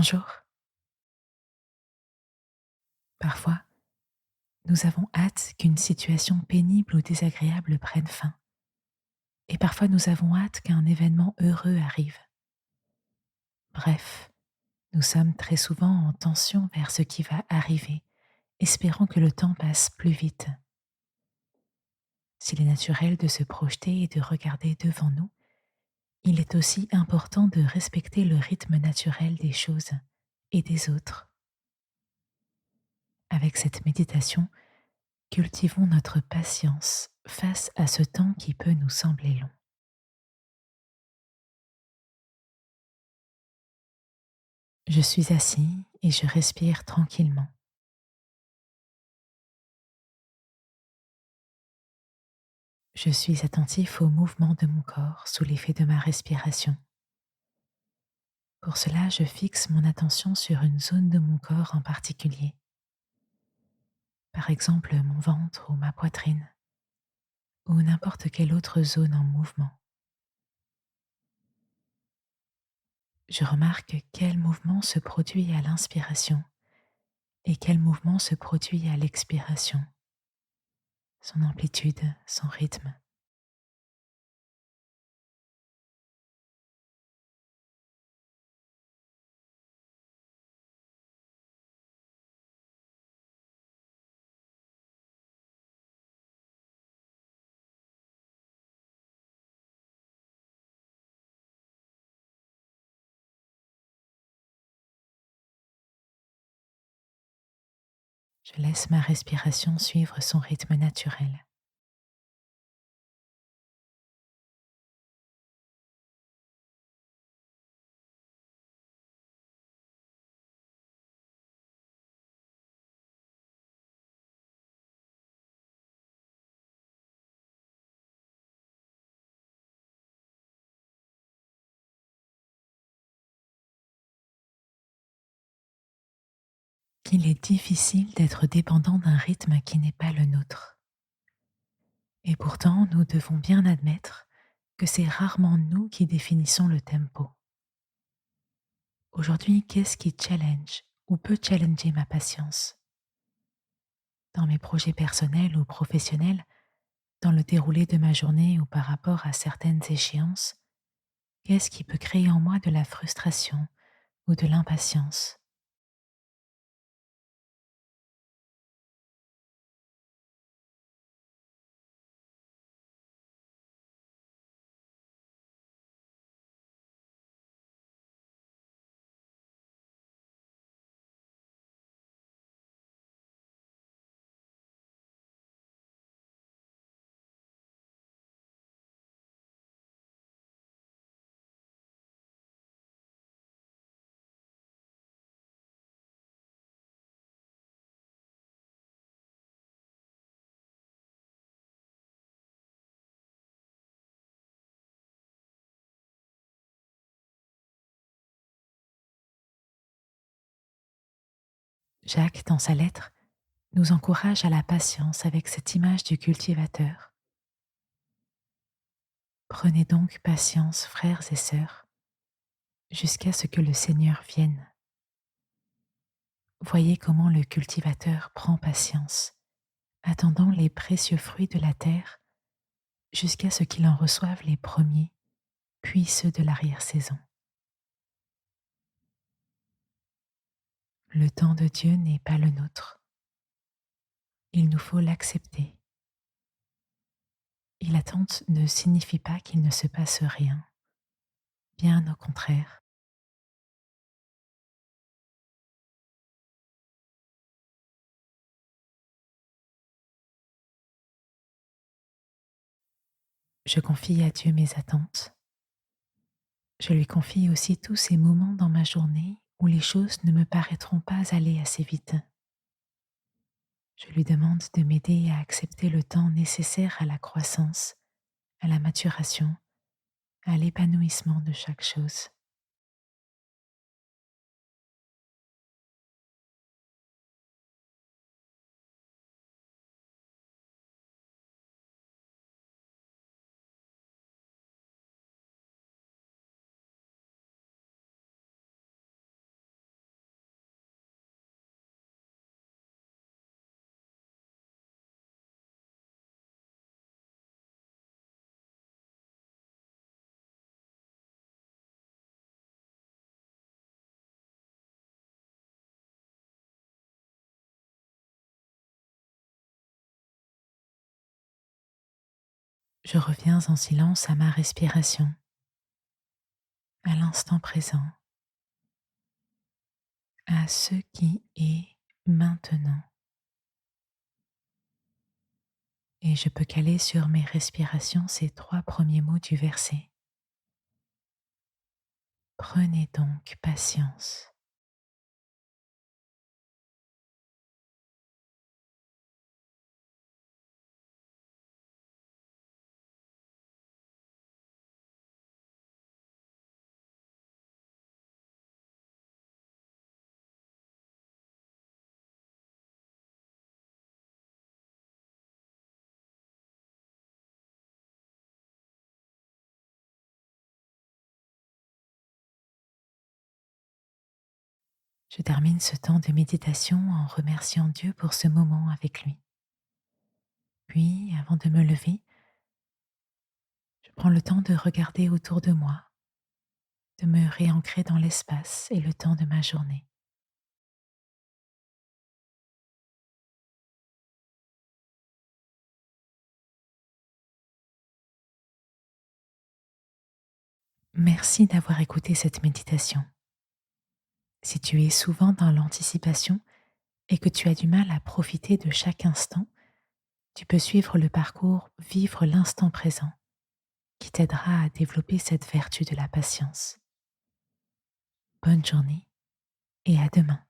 Bonjour. Parfois, nous avons hâte qu'une situation pénible ou désagréable prenne fin. Et parfois, nous avons hâte qu'un événement heureux arrive. Bref, nous sommes très souvent en tension vers ce qui va arriver, espérant que le temps passe plus vite. S'il est naturel de se projeter et de regarder devant nous, il est aussi important de respecter le rythme naturel des choses et des autres. Avec cette méditation, cultivons notre patience face à ce temps qui peut nous sembler long. Je suis assis et je respire tranquillement. Je suis attentif au mouvement de mon corps sous l'effet de ma respiration. Pour cela, je fixe mon attention sur une zone de mon corps en particulier. Par exemple, mon ventre ou ma poitrine, ou n'importe quelle autre zone en mouvement. Je remarque quel mouvement se produit à l'inspiration et quel mouvement se produit à l'expiration, son amplitude, son rythme. Je laisse ma respiration suivre son rythme naturel. Qu'il est difficile d'être dépendant d'un rythme qui n'est pas le nôtre. Et pourtant, nous devons bien admettre que c'est rarement nous qui définissons le tempo. Aujourd'hui, qu'est-ce qui challenge ou peut challenger ma patience? Dans mes projets personnels ou professionnels, dans le déroulé de ma journée ou par rapport à certaines échéances, qu'est-ce qui peut créer en moi de la frustration ou de l'impatience? Jacques, dans sa lettre, nous encourage à la patience avec cette image du cultivateur. Prenez donc patience, frères et sœurs, jusqu'à ce que le Seigneur vienne. Voyez comment le cultivateur prend patience, attendant les précieux fruits de la terre jusqu'à ce qu'il en reçoive les premiers, puis ceux de l'arrière-saison. Le temps de Dieu n'est pas le nôtre. Il nous faut l'accepter. Et l'attente ne signifie pas qu'il ne se passe rien, bien au contraire. Je confie à Dieu mes attentes. Je lui confie aussi tous ces moments dans ma journée où les choses ne me paraîtront pas aller assez vite. Je lui demande de m'aider à accepter le temps nécessaire à la croissance, à la maturation, à l'épanouissement de chaque chose. Je reviens en silence à ma respiration, à l'instant présent, à ce qui est maintenant. Et je peux caler sur mes respirations ces 3 premiers mots du verset. Prenez donc patience. Je termine ce temps de méditation en remerciant Dieu pour ce moment avec lui. Puis, avant de me lever, je prends le temps de regarder autour de moi, de me réancrer dans l'espace et le temps de ma journée. Merci d'avoir écouté cette méditation. Si tu es souvent dans l'anticipation et que tu as du mal à profiter de chaque instant, tu peux suivre le parcours Vivre l'instant présent qui t'aidera à développer cette vertu de la patience. Bonne journée et à demain.